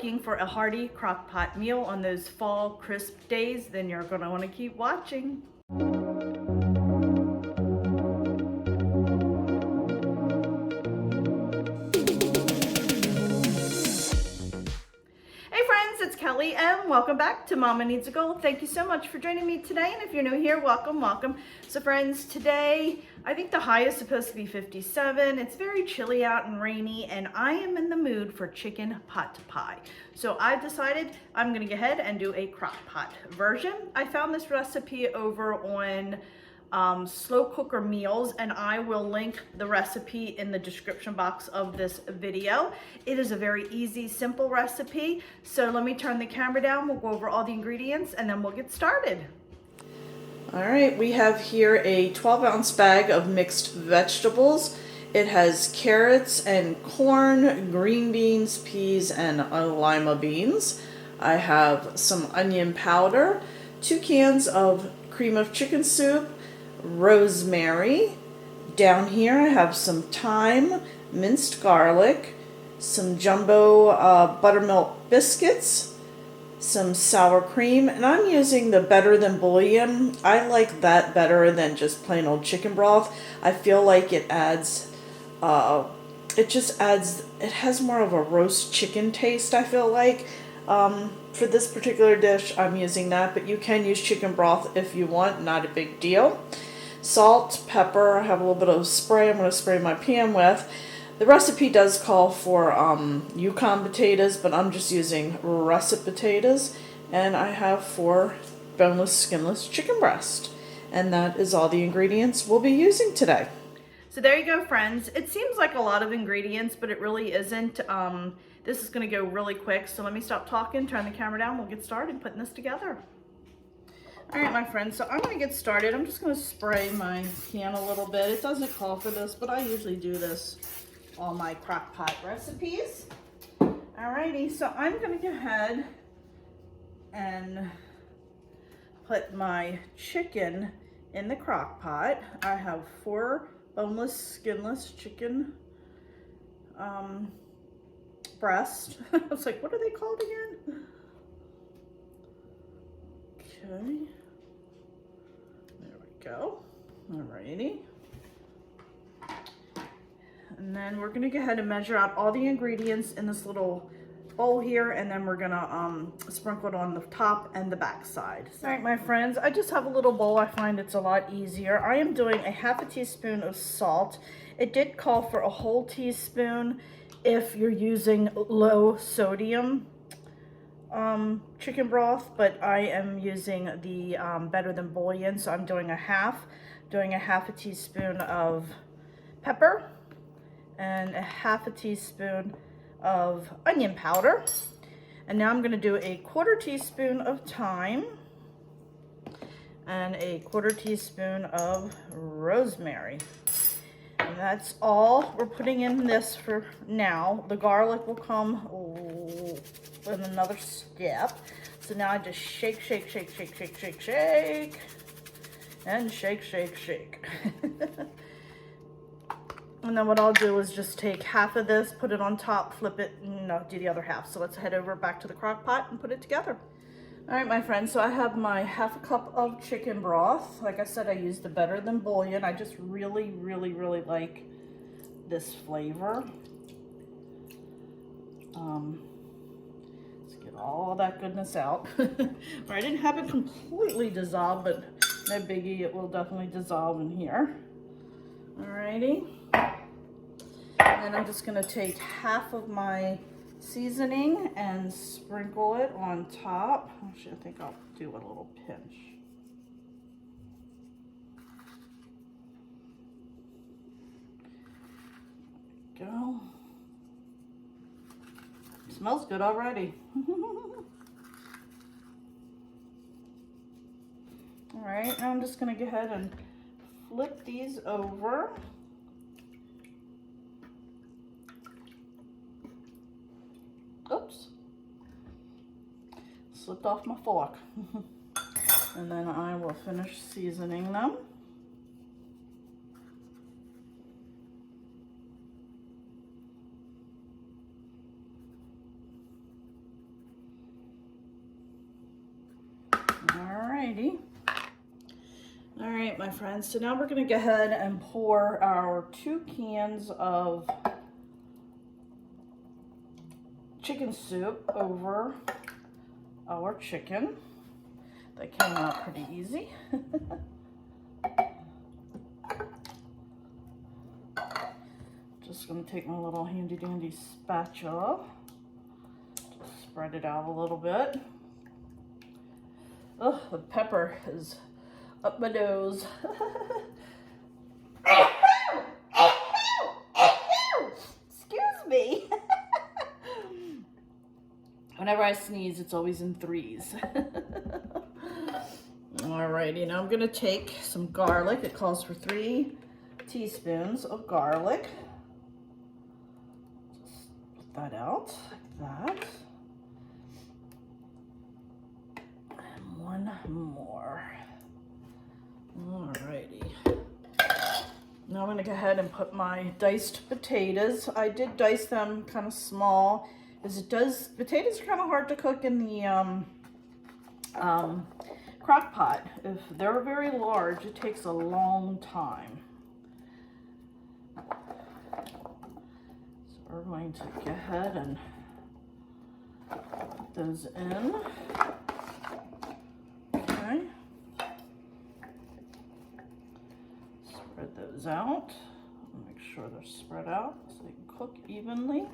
looking for a hearty crock pot meal on those fall crisp days, then you're going to want to keep watching. It's Kelly and welcome back to Mama Needs a Goal. Thank you so much for joining me today, and if you're new here, welcome. So friends, today I think the high is supposed to be 57. It's very chilly out and rainy, and I am in the mood for chicken pot pie. So I've decided I'm gonna go ahead and do a crock pot version. I found this recipe over on Slow Cooker Meals, and I will link the recipe in the description box of this video. It is a very easy, simple recipe. So let me turn the camera down, we'll go over all the ingredients, and then we'll get started. All right, we have here a 12-ounce bag of mixed vegetables. It has carrots and corn, green beans, peas, and lima beans. I have some onion powder, 2 cans of cream of chicken soup, rosemary. Down here I have some thyme, minced garlic, some jumbo buttermilk biscuits, some sour cream, and I'm using the Better Than bouillon. I like that better than just plain old chicken broth. I feel like it adds, it has more of a roast chicken taste, I feel like. For this particular dish, I'm using that, but you can use chicken broth if you want, not a big deal. Salt, pepper, I have a little bit of spray I'm going to spray my pan with. The recipe does call for Yukon potatoes, but I'm just using russet potatoes. And I have 4 boneless, skinless chicken breast. And that is all the ingredients we'll be using today. So there you go, friends. It seems like a lot of ingredients, but it really isn't. This is going to go really quick, so let me stop talking, turn the camera down, we'll get started putting this together. All right, my friends, so I'm going to get started. I'm just going to spray my pan a little bit. It doesn't call for this, but I usually do this on my crock pot recipes. Alrighty, so I'm going to go ahead and put my chicken in the crock pot. I have 4 boneless, skinless chicken breast. I was like, what are they called again? Okay. There we go. Alrighty. And then we're gonna go ahead and measure out all the ingredients in this little bowl here, and then we're gonna sprinkle it on the top and the back side. All right, my friends, I just have a little bowl. I find it's a lot easier. I am doing a 1/2 teaspoon of salt. It did call for a whole teaspoon if you're using low sodium chicken broth, but I am using the Better Than bouillon, so I'm doing a half. Doing a 1/2 teaspoon of pepper and a 1/2 teaspoon of onion powder. And now I'm going to do a 1/4 teaspoon of thyme and a 1/4 teaspoon of rosemary. And that's all we're putting in this for now. The garlic will come in another step. So now I just shake, shake, shake, shake, shake, shake, shake, and shake, shake, shake. And then what I'll do is just take half of this, put it on top, flip it, and do the other half. So let's head over back to the crock pot and put it together. All right, my friends, so I have my 1/2 cup of chicken broth. Like I said, I use the Better Than bouillon. I just really, really, really like this flavor. Let's get all that goodness out. I didn't have it completely dissolved, but no biggie, it will definitely dissolve in here. Alrighty. And I'm just gonna take half of my seasoning and sprinkle it on top. Actually, I think I'll do a little pinch. There we go. Smells good already. All right, now I'm just gonna go ahead and flip these over. Oops, slipped off my fork. And then I will finish seasoning them. Alrighty. All right, my friends, so now we're gonna go ahead and pour our 2 cans of chicken soup over our chicken. That came out pretty easy. Just gonna take my little handy dandy spatula, just spread it out a little bit. Oh, the pepper is up my nose. Excuse me. Whenever I sneeze, it's always in 3s. Alrighty, now I'm gonna take some garlic. It calls for 3 teaspoons of garlic. Just put that out like that. And 1 more. Alrighty. Now I'm gonna go ahead and put my diced potatoes. I did dice them kind of small, as potatoes are kind of hard to cook in the crock pot. If they're very large, it takes a long time. So we're going to go ahead and put those in. Okay. Spread those out. Make sure they're spread out so they can cook evenly.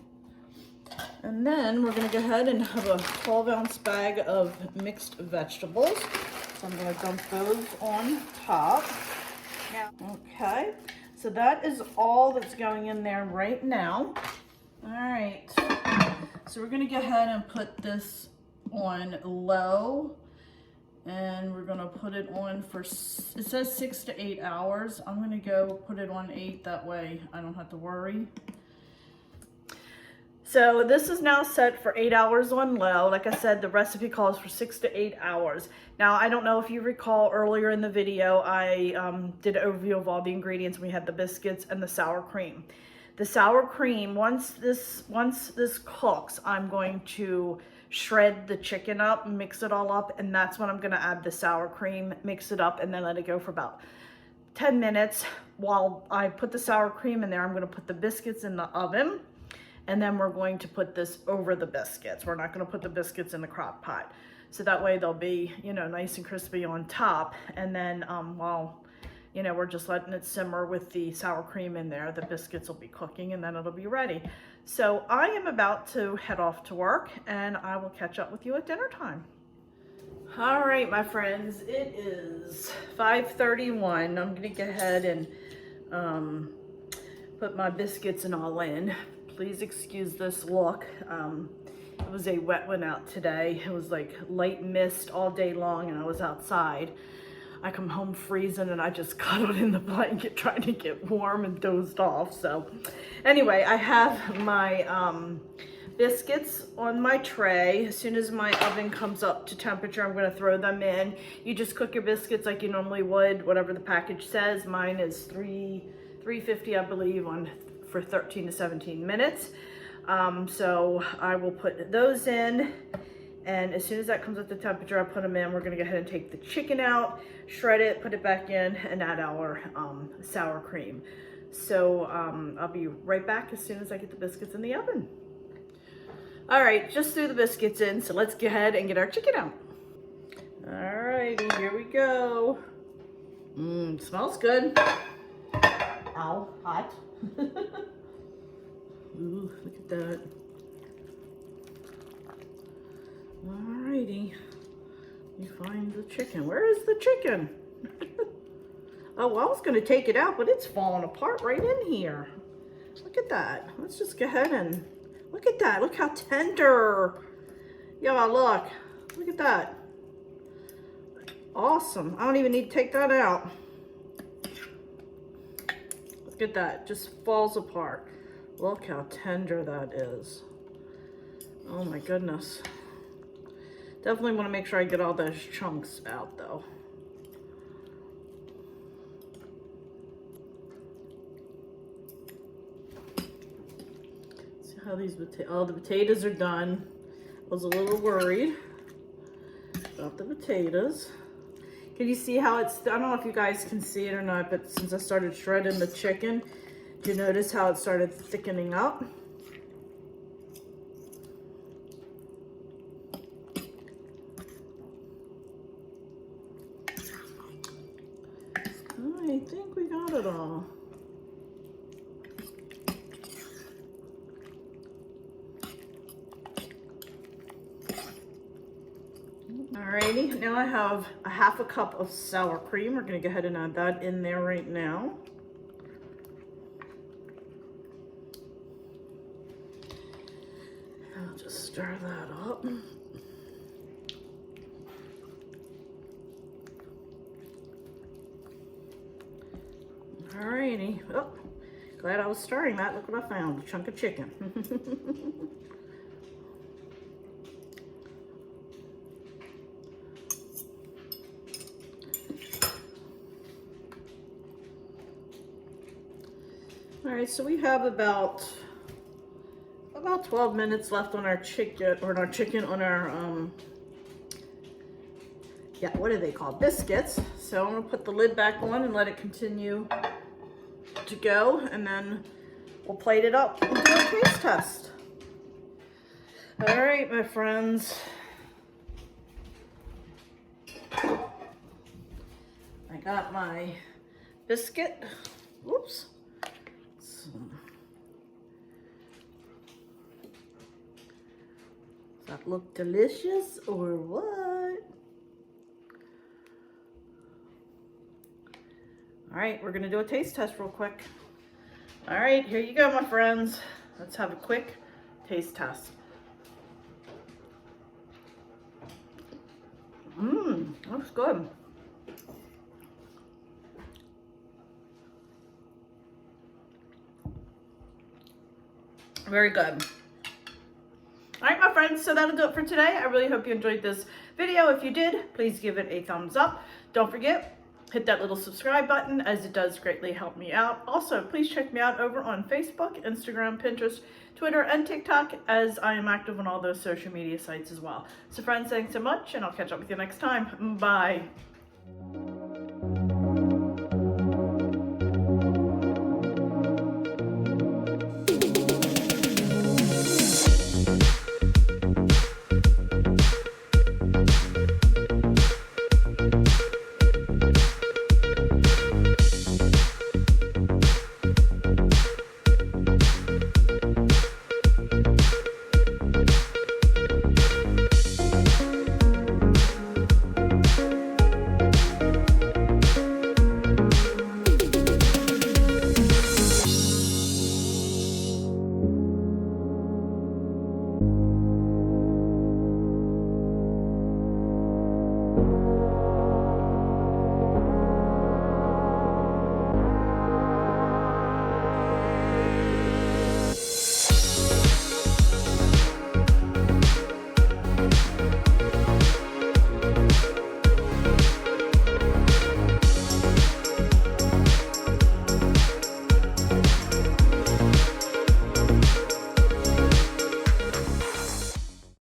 And then we're going to go ahead and have a 12-ounce bag of mixed vegetables. So I'm going to dump those on top. Okay, so that is all that's going in there right now. All right, so we're going to go ahead and put this on low. And we're going to put it on for, it says 6 to 8 hours. I'm going to go put it on 8, that way I don't have to worry. So this is now set for 8 hours on low. Like I said, the recipe calls for 6 to 8 hours. Now, I don't know if you recall earlier in the video, I did an overview of all the ingredients. We had the biscuits and the sour cream. The sour cream, once this cooks, I'm going to shred the chicken up, mix it all up, and that's when I'm gonna add the sour cream, mix it up, and then let it go for about 10 minutes. While I put the sour cream in there, I'm gonna put the biscuits in the oven. And then we're going to put this over the biscuits. We're not going to put the biscuits in the crock pot. So that way they'll be, you know, nice and crispy on top. And then while, you know, we're just letting it simmer with the sour cream in there, the biscuits will be cooking and then it'll be ready. So I am about to head off to work and I will catch up with you at dinner time. All right, my friends, it is 5:31. I'm going to go ahead and put my biscuits and all in. Please excuse this look. It was a wet one out today. It was like light mist all day long and I was outside. I come home freezing and I just cuddled in the blanket trying to get warm and dozed off. So anyway, I have my biscuits on my tray. As soon as my oven comes up to temperature, I'm gonna throw them in. You just cook your biscuits like you normally would, whatever the package says. Mine is 350, I believe, for 13 to 17 minutes. So I will put those in, and as soon as that comes up to temperature, I put them in. We're gonna go ahead and take the chicken out, shred it, put it back in, and add our sour cream. So I'll be right back as soon as I get the biscuits in the oven. All right, just threw the biscuits in, so let's go ahead and get our chicken out. All righty, here we go. Smells good. Ow, hot. Ooh, look at that. Alrighty. Let me find the chicken. Where is the chicken? Oh, well, I was going to take it out, but it's falling apart right in here. Look at that. Let's just go ahead and look at that. Look how tender. Yeah, look. Look at that. Awesome. I don't even need to take that out. Look at that, just falls apart. Look how tender that is. Oh my goodness. Definitely want to make sure I get all those chunks out though. how these the potatoes are done. I was a little worried. Got the potatoes. Can you see how it's, I don't know if you guys can see it or not, but since I started shredding the chicken, you notice how it started thickening up? I think we got it all. Alrighty, now I have a half a cup of sour cream. We're gonna go ahead and add that in there right now. I'll just stir that up. Alrighty, oh, glad I was stirring that. Look what I found, a chunk of chicken. All right, so we have about 12 minutes left on our chicken, on our, yeah, what are they called? Biscuits. So I'm gonna put the lid back on and let it continue to go, and then we'll plate it up and do a taste test. All right, my friends. I got my biscuit. Whoops. Does that look delicious or what? All right, we're gonna do a taste test real quick. All right, here you go, my friends. Let's have a quick taste test. Looks good. Very good. All right, my friends, so that'll do it for today. I really hope you enjoyed this video. If you did, please give it a thumbs up. Don't forget, hit that little subscribe button, as it does greatly help me out. Also, please check me out over on Facebook, Instagram, Pinterest, Twitter, and TikTok, as I am active on all those social media sites as well. So friends, thanks so much, and I'll catch up with you next time. Bye.